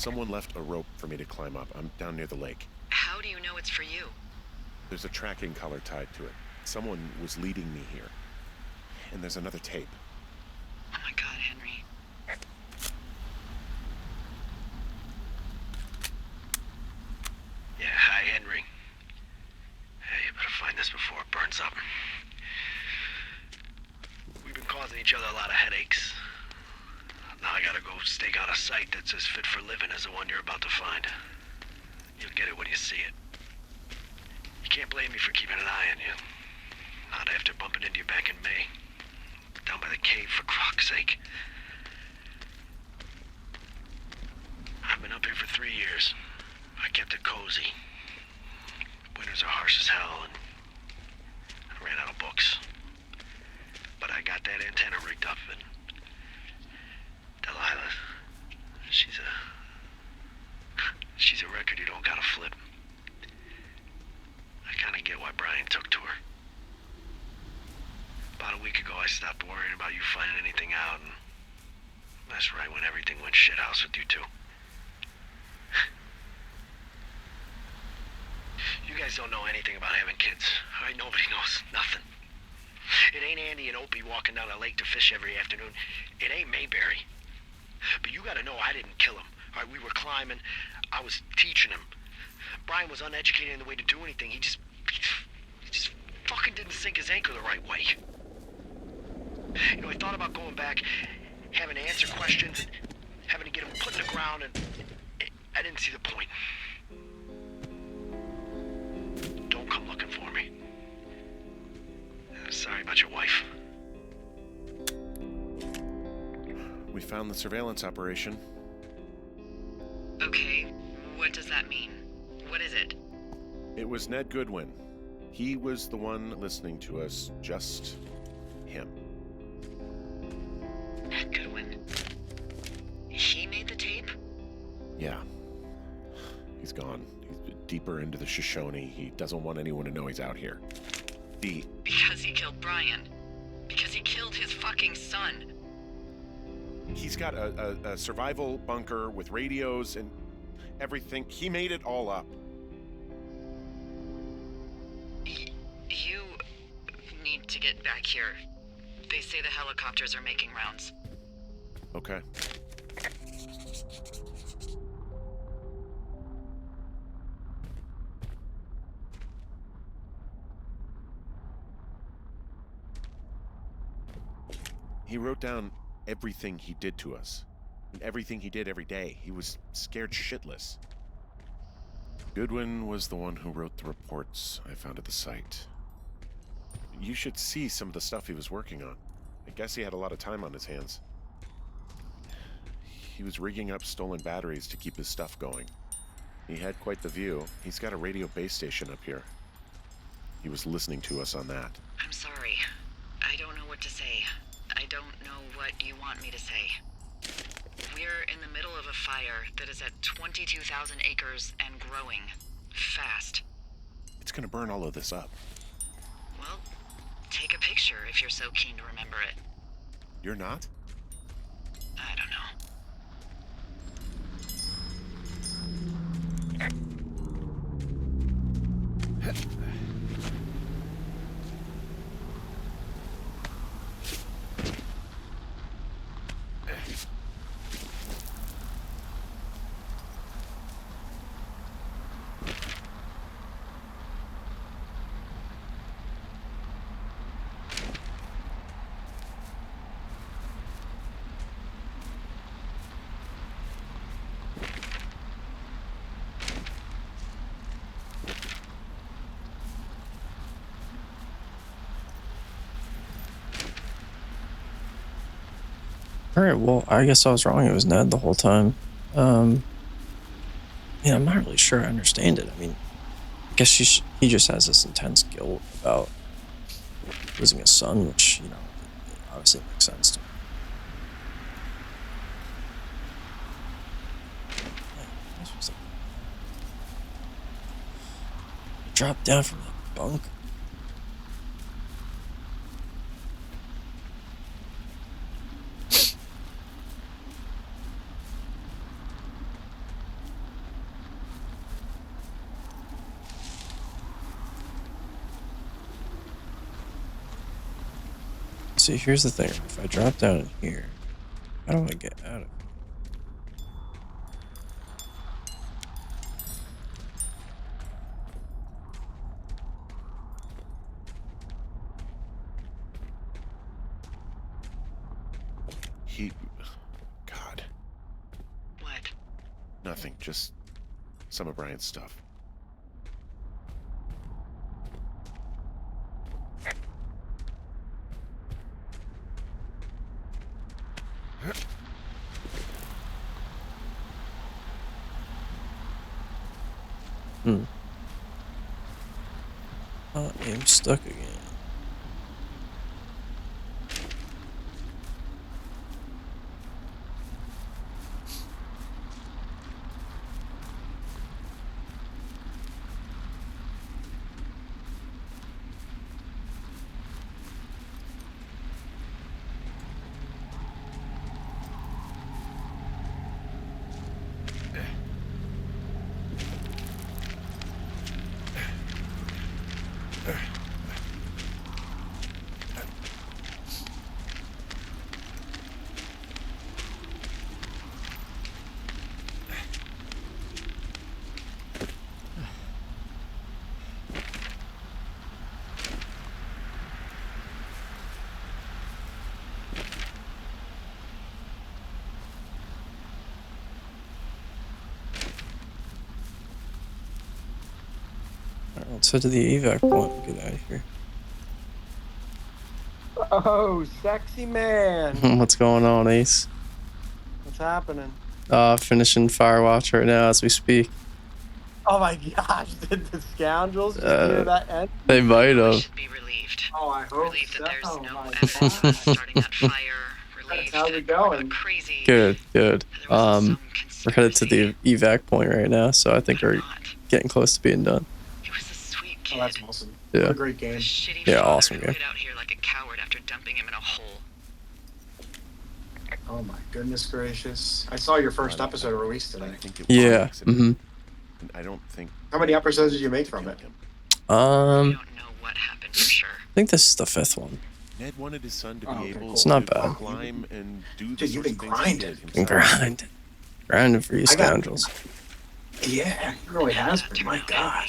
Someone left a rope for me to climb up. I'm down near the lake. How do you know it's for you? There's a tracking collar tied to it. Someone was leading me here. And there's another tape. Oh my God, Henry. Yeah, hi, Henry. Hey, you better find this before it burns up. We've been causing each other a lot of headaches. Now I gotta go stake out a site that's as fit for living as the one you're about to find. You'll get it when you see it. You can't blame me for keeping an eye on you. Not after bumping into you back in May. Down by the cave, for croc's sake. I've been up here for 3 years. I kept it cozy. Winters are harsh as hell, and I ran out of books. But I got that antenna rigged up, and Delilah, she's a record you don't gotta flip. I kinda get why Brian took to her. About a week ago, I stopped worrying about you finding anything out, and that's right when everything went shithouse with you two. You guys don't know anything about having kids. All right, nobody knows nothing. It ain't Andy and Opie walking down the lake to fish every afternoon. It ain't Mayberry. But you gotta know I didn't kill him. All right, we were climbing. I was teaching him. Brian was uneducated in the way to do anything. He just fucking didn't sink his anchor the right way. You know, I thought about going back, having to answer questions, and having to get him put in the ground, and I didn't see the point. Don't come looking for me. Sorry about your wife. We found the surveillance operation. Okay, what does that mean? What is it? It was Ned Goodwin. He was the one listening to us, just him. Ned Goodwin. He made the tape? Yeah. He's gone. He's deeper into the Shoshone. He doesn't want anyone to know he's out here. Because he killed Brian. Because he killed his fucking son. He's got a survival bunker with radios and everything. He made it all up. You need to get back here. They say the helicopters are making rounds. Okay. He wrote down everything he did to us. And everything he did every day. He was scared shitless. Goodwin was the one who wrote the reports I found at the site. You should see some of the stuff he was working on. I guess he had a lot of time on his hands. He was rigging up stolen batteries to keep his stuff going. He had quite the view. He's got a radio base station up here. He was listening to us on that. I'm sorry. I don't know what to say. I don't know what you want me to say. We're in the middle of a fire that is at 22,000 acres and growing. Fast. It's gonna burn all of this up. Well, take a picture if you're so keen to remember it. You're not? I don't know. Alright, well, I guess I was wrong. It was Ned the whole time. Yeah, I'm not really sure I understand it. I mean, I guess he just has this intense guilt about losing his son, which, you know, obviously makes sense to me. Yeah, this was like, he dropped down from that bunker. See, here's the thing. If I drop down in here, how do I get out of it? God, What? nothing. Just some of Brian's stuff. I am stuck again. Alright, let's head to the evac point and get out of here. Oh, sexy man. What's going on, Ace? What's happening? Finishing Firewatch right now as we speak. Oh my gosh, did the scoundrels just hear that end? They might I have. should be relieved. Oh, I hope Relieved so. that there's no My evidence of God. us starting that fire. Relieved How's that it going? crazy. Good, good. There wasn't some We're headed to the conspiracy. evac point right now, so I think But I'm we're not. getting close to being done. He was a sweet kid. Oh, that's awesome. Yeah. What a great The game. shitty Yeah, father awesome who game. hid out here like a coward after dumping him in a hole. Oh my goodness gracious. I saw your first episode released I today. think it was an Yeah. accident. Mm-hmm. And I don't think How many episodes did you make to from kill it? him. We I don't know what happened for sure. think this is the 5th one. Ned wanted his son to be Oh, okay, able cool. It's not to bad. climb and do the Dude, you've sorts of been things he did grinding. himself. Grinding for you I got- scoundrels. Yeah, it really has been. My God.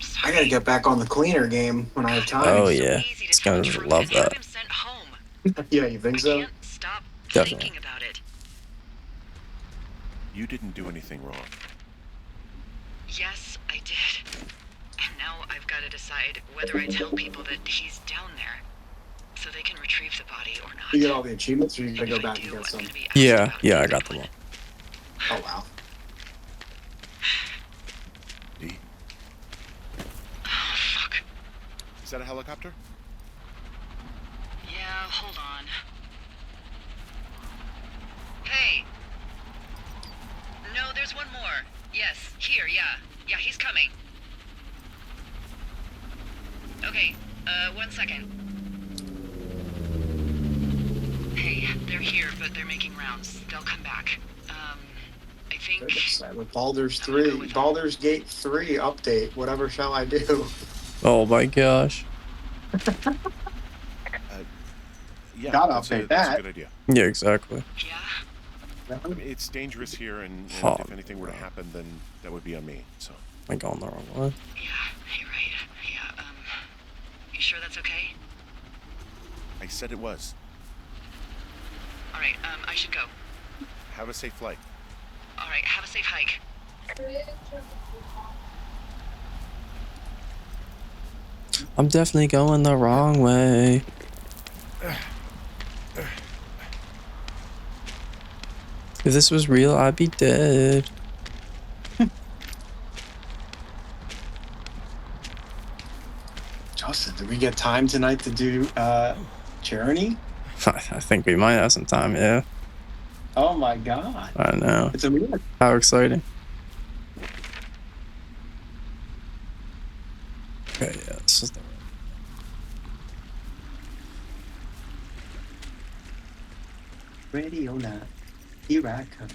Sorry. I gotta get back on the cleaner game when I have time. Oh So yeah, easy to tell scoundrels the would truth love and have that. him sent home. Yeah, you think I so? can't stop Definitely. thinking about it. You didn't do anything wrong. Yes, I did. And now I've got to decide whether I tell people that he's down there so they can retrieve the body or not. You get all the achievements, or you gotta go If I back do, and get I'm some? gonna be asked Yeah, about yeah, it I got them all. Oh, wow. D, Oh, fuck. is that a helicopter? Yeah, hold on. Hey. No, there's one more. Yes, here, yeah. Yeah, he's coming. Okay, 1 second. Hey, they're here, but they're making rounds. They'll come back. I think... Goodness, with Baldur's Gate 3 update, whatever shall I do? Oh my gosh. Yeah, Gotta that's update that's a that. good idea. Yeah, exactly. Yeah? I mean, it's dangerous here, and Oh, if anything were to happen, then that would be on me. So Am I going the wrong way? Yeah, you're right. Yeah, you sure that's okay? I said it was. Alright, I should go. Have a safe flight. Alright, have a safe hike. I'm definitely going the wrong way. If this was real, I'd be dead. Justin, did we get time tonight to do Journey? I think we might have some time, yeah. Oh my God. I know. It's a minute. How exciting. Okay, yeah, this is the Ready or not, here I come.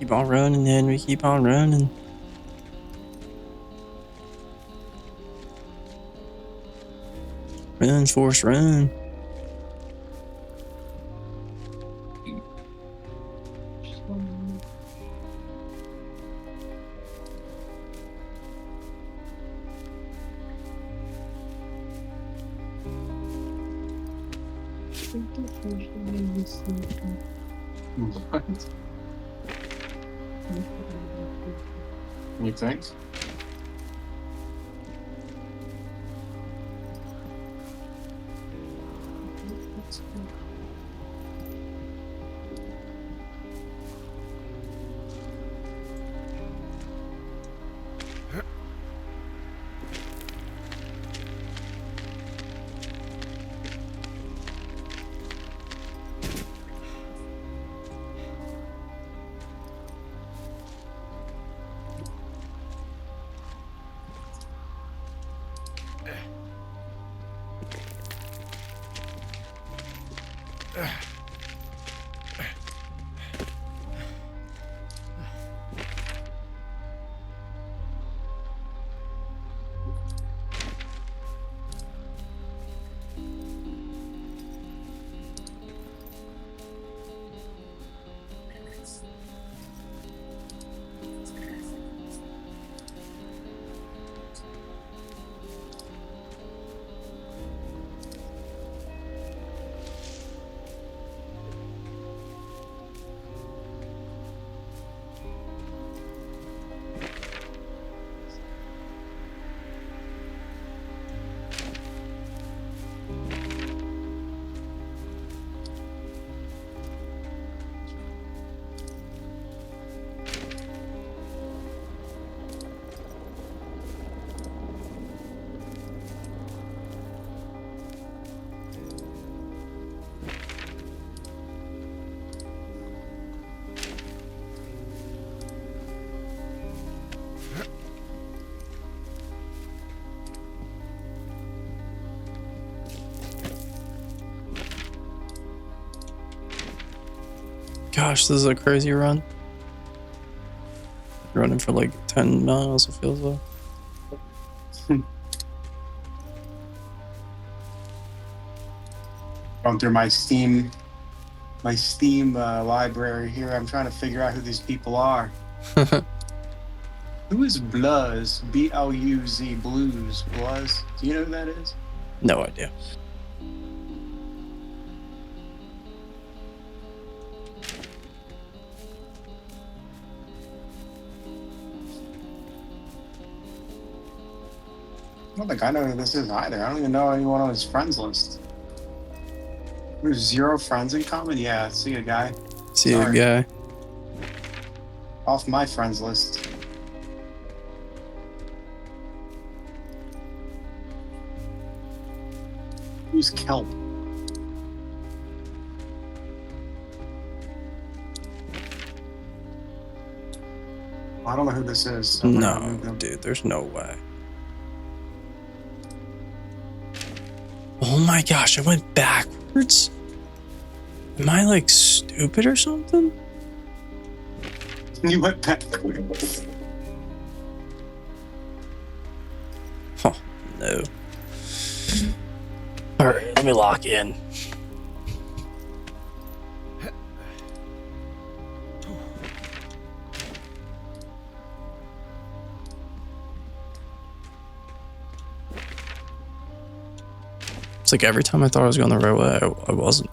Keep on running, Henry. Keep on running. Run, Force, run. What? You think? Gosh, this is a crazy run. Running for like 10 miles, it feels like. Going through my Steam library here. I'm trying to figure out who these people are. Who is Bluz? B-L-U-Z, Blues. Bluz? Do you know who that is? No idea. I don't think I know who this is either. I don't even know anyone on his friends list. There's 0 friends in common? Yeah, see a guy. See Sorry. a guy. Off my friends list. Who's Kelp? I don't know who this is. So I'm gonna No, remove them. dude, there's no way. Oh my gosh, I went backwards? Am I like stupid or something? You went backwards. Oh, no. Alright, let me lock in. It's like every time I thought I was going the right way, I wasn't.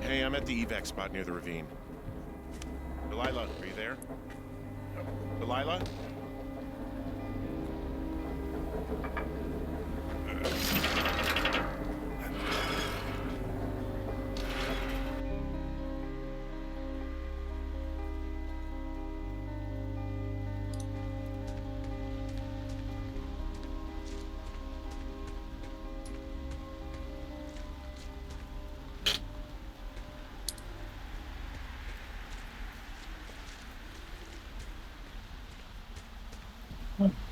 Hey, I'm at the evac spot near the ravine. Delilah, are you there? Delilah?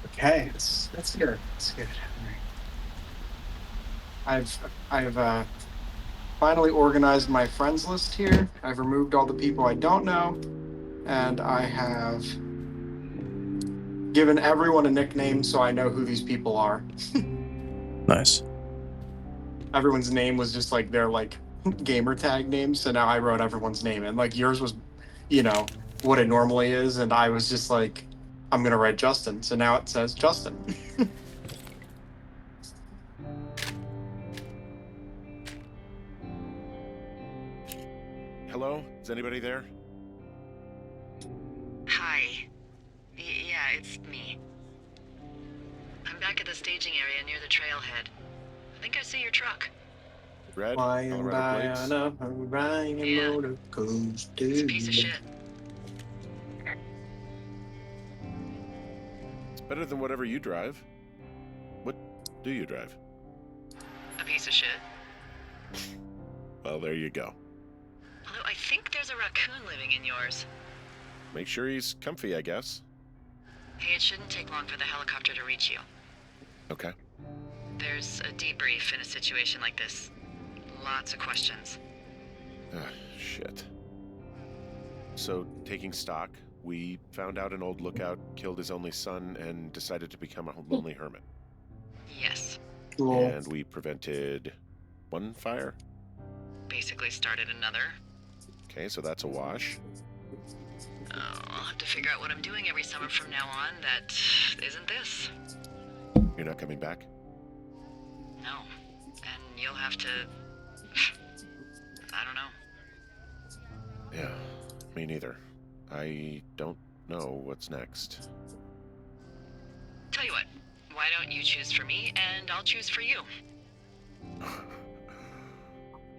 Okay, that's good. That's good. All right. I've finally organized my friends list here. I've removed all the people I don't know, and I have given everyone a nickname so I know who these people are. Nice. Everyone's name was just like their like gamer tag name, so now I wrote everyone's name, and like yours was, you know, what it normally is, and I was just like, I'm gonna write Justin, so now it says Justin. Hello? Is anybody there? Hi. Yeah, it's me. I'm back at the staging area near the trailhead. I think I see your truck. Red? Flying Colorado by plates? on a Orion Yeah. motor coaster. It's a piece of shit. It's better than whatever you drive. What do you drive? A piece of shit. Well, there you go. Although I think there's a raccoon living in yours. Make sure he's comfy, I guess. Hey, it shouldn't take long for the helicopter to reach you. Okay. There's a debrief in a situation like this. Lots of questions. Shit. So, taking stock, we found out an old lookout killed his only son and decided to become a lonely hermit. Yes. Cool. And we prevented one fire? Basically started another. Okay, so that's a wash. I'll have to figure out what I'm doing every summer from now on that isn't this. You're not coming back? No. And you'll have to... I don't know. Yeah, me neither. I don't know what's next. Tell you what, why don't you choose for me and I'll choose for you?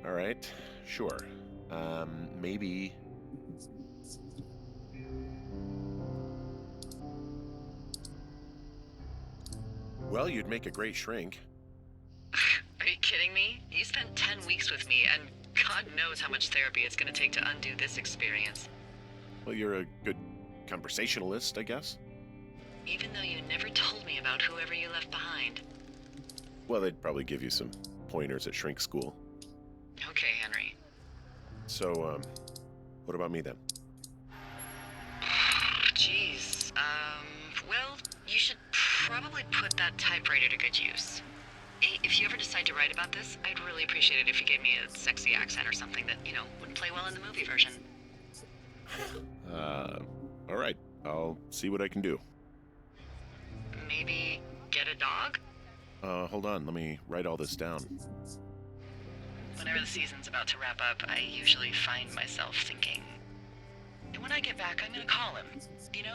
All right, sure. Maybe... Well, you'd make a great shrink. Are you kidding me? You spent 10 weeks with me, and God knows how much therapy it's going to take to undo this experience. Well, you're a good conversationalist, I guess. Even though you never told me about whoever you left behind. Well, they'd probably give you some pointers at shrink school. Okay, Henry. So, what about me then? Jeez. Well, you should probably put that typewriter to good use. If you ever decide to write about this, I'd really appreciate it if you gave me a sexy accent or something that, wouldn't play well in the movie version. All right. I'll see what I can do. Maybe get a dog? Hold on. Let me write all this down. Whenever the season's about to wrap up, I usually find myself thinking, when I get back, I'm gonna call him.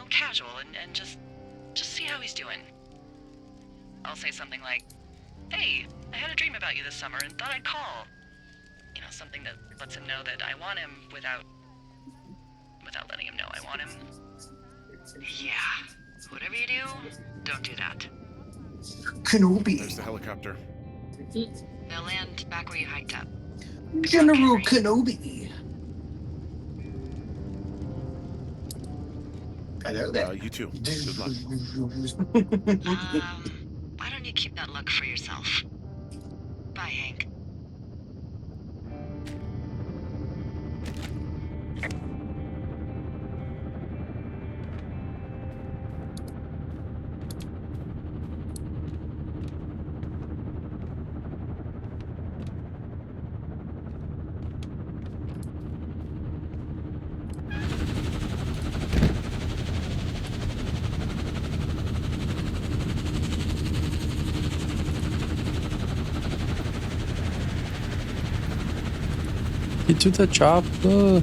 Casual, and just see how he's doing. I'll say something like, hey, I had a dream about you this summer and thought I'd call. Something that lets him know that I want him without letting him know I want him. Yeah. Whatever you do, don't do that. Kenobi. There's the helicopter. They'll land back where you hiked up. General Kenobi. Hello there. You too. Good luck. Why don't you keep that luck for yourself? Bye, Hank. Get to the chopper.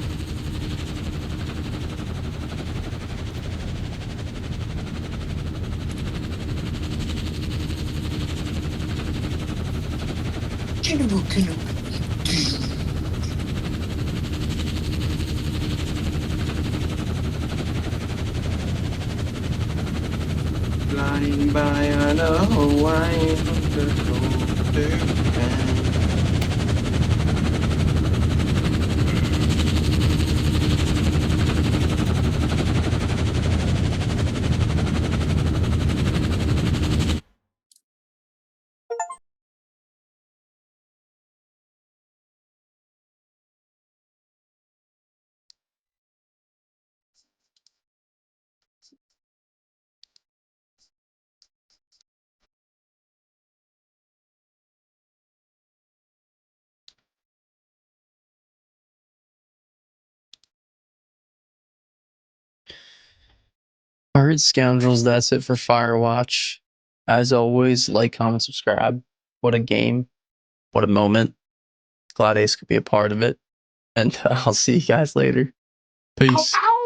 General Kenobi. Flying by on a Hawaiian helicopter. Alright, scoundrels, that's it for Firewatch. As always, like, comment, subscribe. What a game. What a moment. Glad Ace could be a part of it. And I'll see you guys later. Peace. Ow, ow.